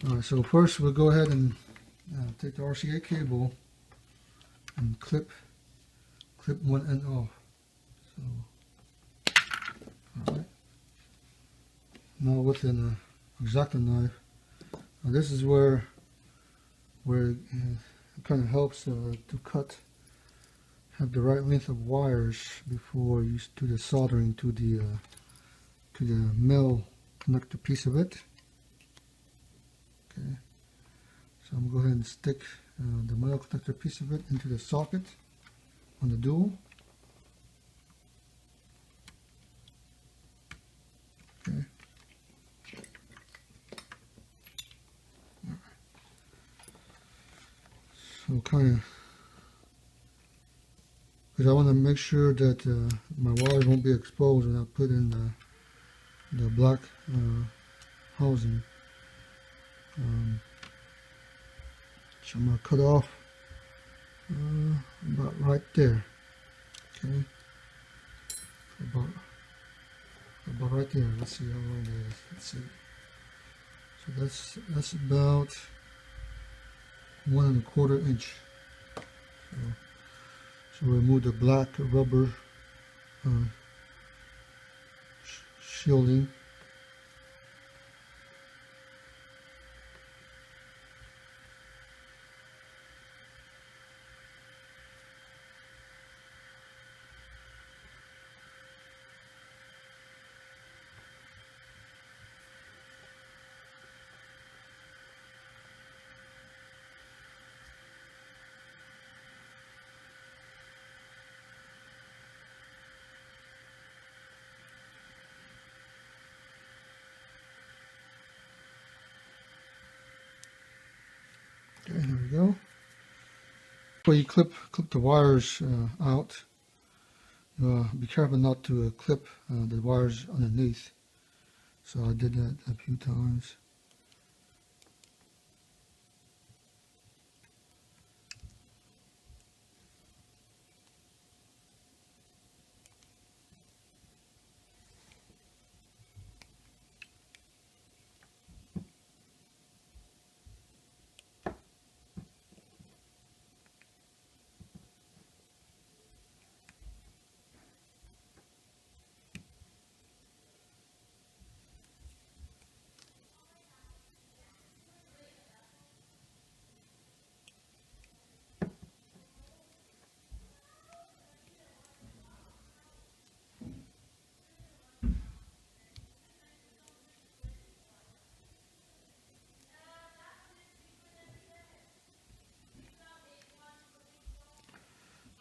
Alright, so first we'll go ahead and take the RCA cable and clip one end off. So, alright. Now with an X-Acto knife, this is where it kind of helps to have the right length of wires before you do the soldering to the male connector piece of it. Okay, so I'm going to go ahead and stick the male connector piece of it into the socket on the dual. Okay. So kind of, because I want to make sure that my wires won't be exposed when I put in the black housing. So I'm going to cut off about right there. Okay, about right there. Let's see how long it is. Let's see. So that's about 1 1/4 inch. So we'll remove the black rubber shielding. Okay, here we go. Before you clip the wires out, be careful not to clip the wires underneath. So I did that a few times.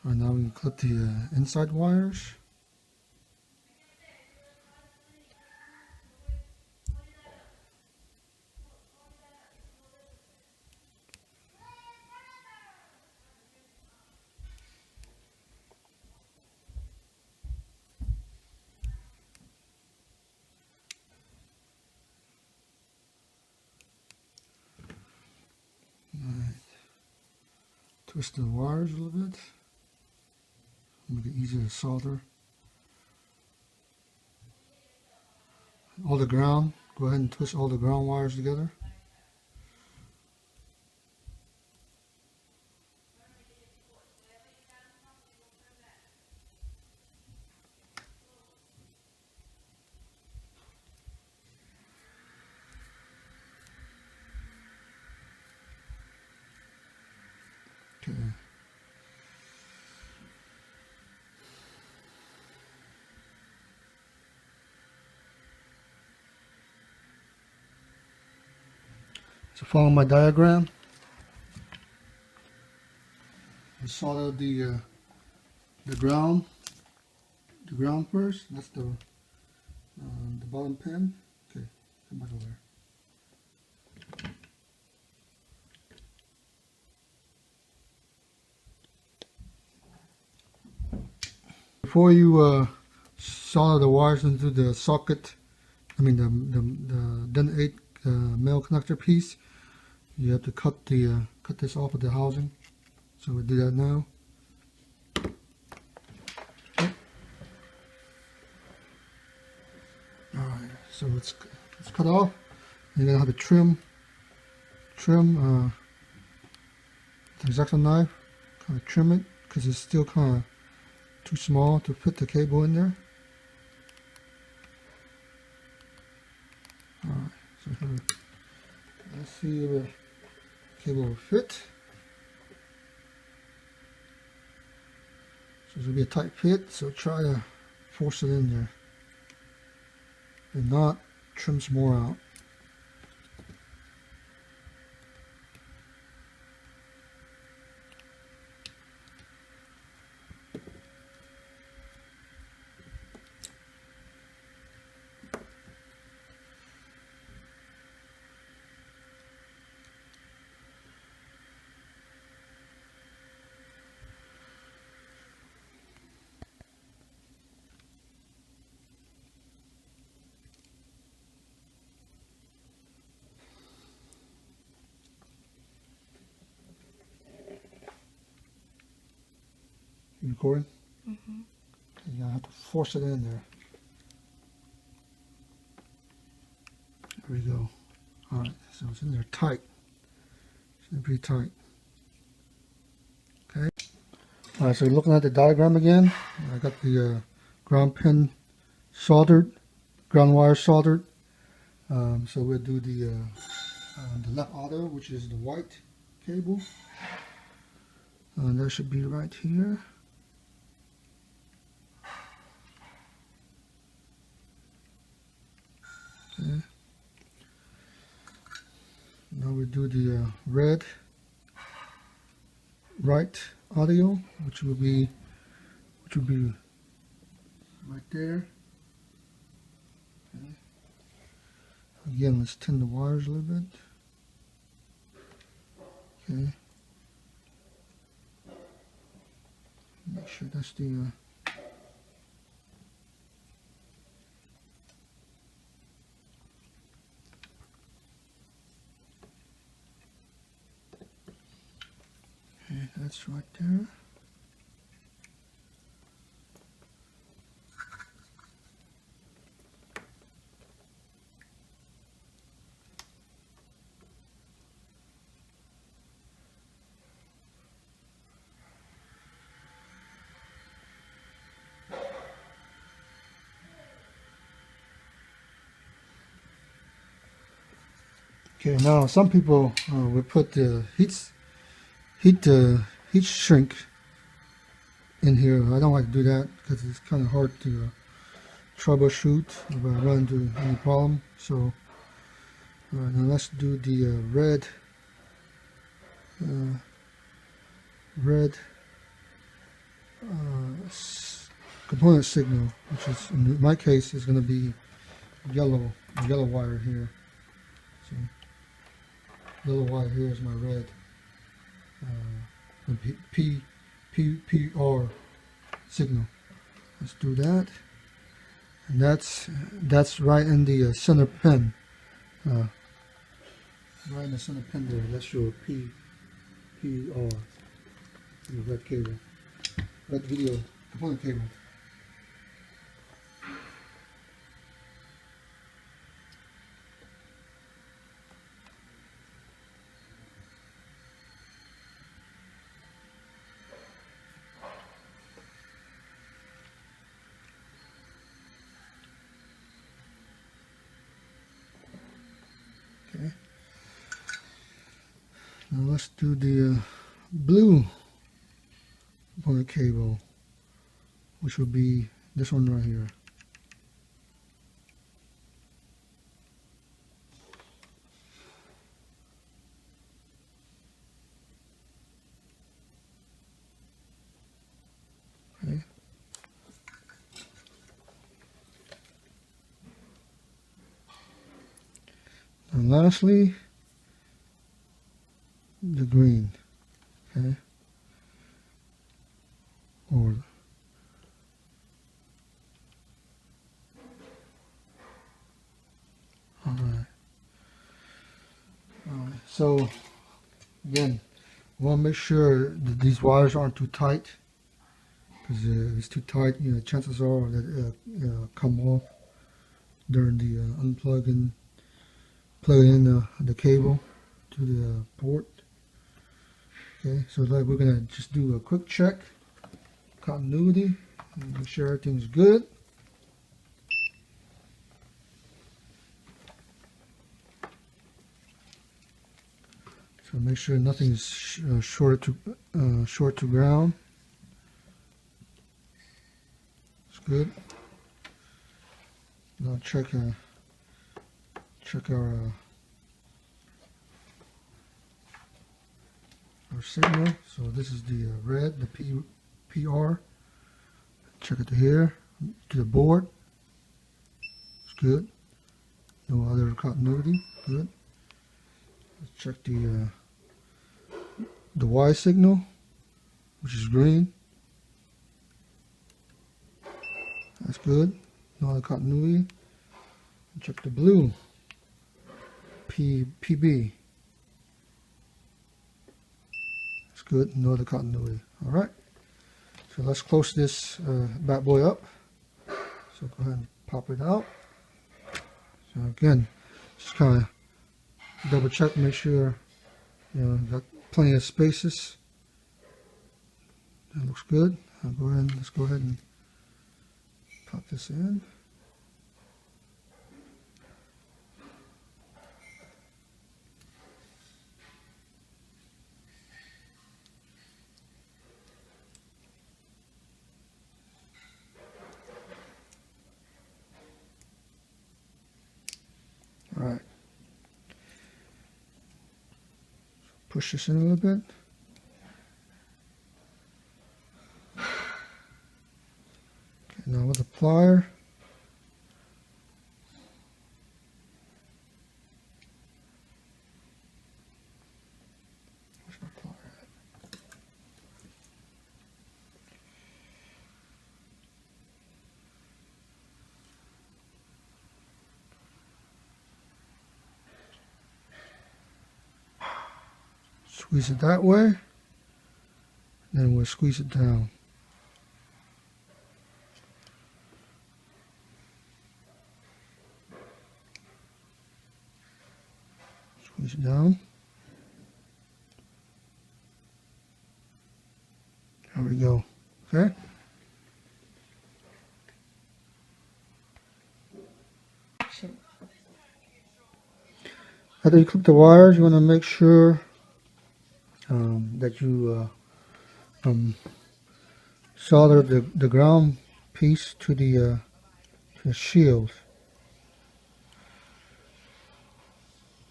Alright, now we can clip the inside wires. Alright, twist the wires a little bit. Make it easier to solder. All the ground, go ahead and twist all the ground wires together. Okay. So follow my diagram. I solder the ground first. That's the bottom pin. Okay, come back over there. Before you solder the wires into the socket, I mean the Den 8 male connector piece, you have to cut this off of the housing. So we'll do that now. Okay. Alright, so let's cut off. You're gonna have to trim trim the X-Acto knife, kind of trim it because it's still kind of too small to fit the cable in there. Alright, so let's see if the cable will fit. So this will be a tight fit, so try to force it in there. If not, trim some more out. You recording? Mm-hmm. Okay, you have to force it in there. There we go. Alright, so it's in there tight. It's in there pretty tight. Okay. Alright, so looking at the diagram again, I got the ground pin soldered, ground wire soldered. So we'll do the left outer, which is the white cable. And that should be right here. Okay. Now we do the red right audio, which will be right there. Okay. Again, let's thin the wires a little bit. Okay. Make sure that's the okay, that's right there. Okay, now some people will put the heat shrink in here. I don't like to do that because it's kind of hard to troubleshoot if I run into any problem. So now let's do the red component signal, which is in my case is going to be yellow wire here. So yellow wire here is my red PR signal. Let's do that, and that's right in the center pin, right in the center pin there. That's your PR, your red cable, red video component cable. Okay. Now let's do the blue component cable, which will be this one right here. Okay. And lastly, the green. Okay. Or all right. So again, we want to make sure that these wires aren't too tight, because if it's too tight, chances are that it come off during the unplugging, plugging in the cable to the port. Okay, so like we're gonna just do a quick check, continuity, and make sure everything's good. So make sure nothing's short to ground. It's good. Now check our signal. So this is the red, the PR. Check it to here, to the board. It's good. No other continuity. Good. Let's check the Y signal, which is green. That's good. No other continuity. Check the blue, PB. That's good. No other continuity. All right. So let's close this bad boy up. So go ahead and pop it out. So again, just kind of double check, make sure got plenty of spaces. That looks good. Let's go ahead and pop this in. All right. Push this in a little bit. Okay, now with the plier, where's my plier at? Squeeze it that way, then we'll squeeze it down. Squeeze it down. There we go. Okay. After you clip the wires, you want to make sure that you solder the ground piece to the shield.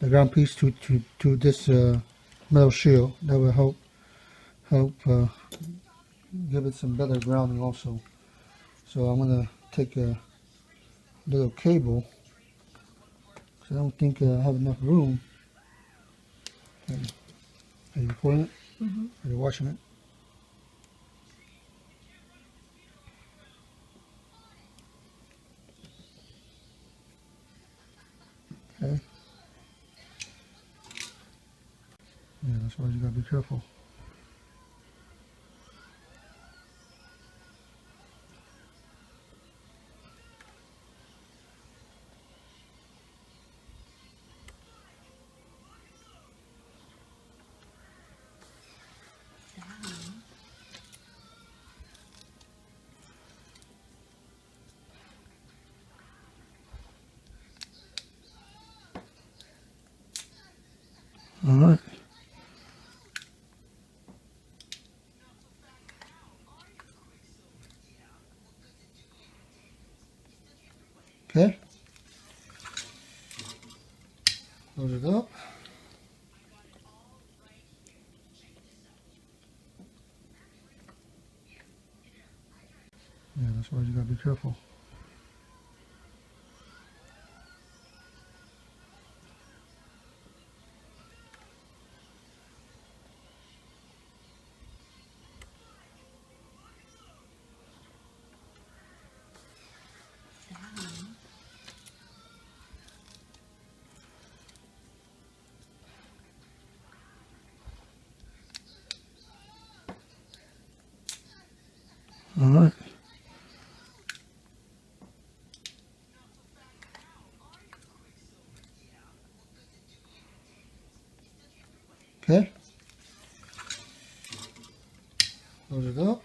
The ground piece to this metal shield. That will help give it some better grounding also. So I'm gonna take a little cable, because I don't think I have enough room. Are you recording it? Mm-hmm. Are you watching it? Okay. Yeah, that's why you gotta be careful. All right. Okay. Load it up. Yeah, that's why you gotta be careful. All right. Okay. Load it up.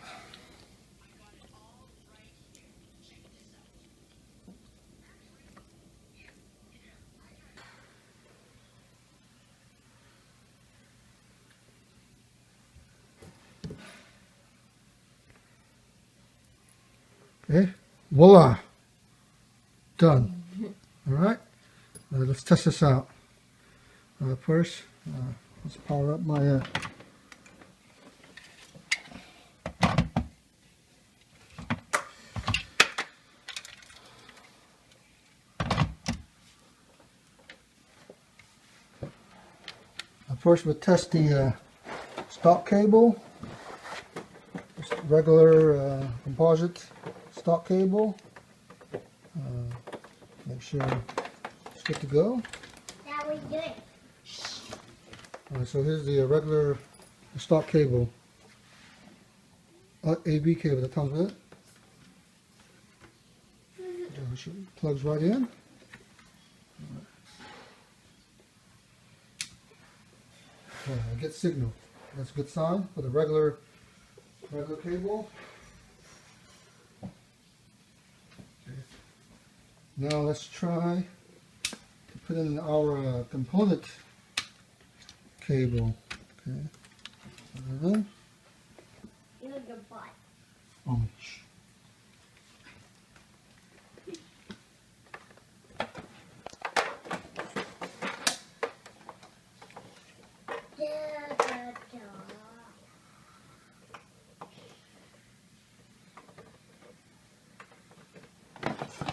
Okay, voila, done. All right, let's test this out. First, let's power up my first we'll test the stock cable. Just regular composite stock cable. Make sure it's good to go. That we do it. Alright, so here's the regular stock cable, AV cable that comes with it. It plugs right in. Get signal. That's a good sign for the regular cable. Okay. Now let's try to put in our component cable. Okay. Put it in. You're the butt. Oh, shh.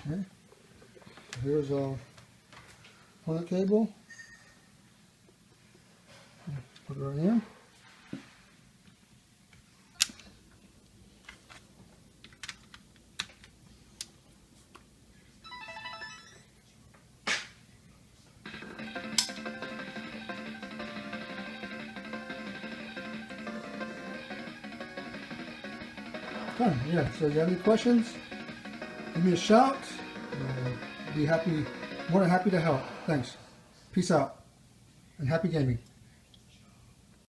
Okay. Here's our component cable. Put it right in. Done. Yeah. So you have any questions? Give me a shout. Be happy, more than happy to help. Thanks. Peace out, and happy gaming.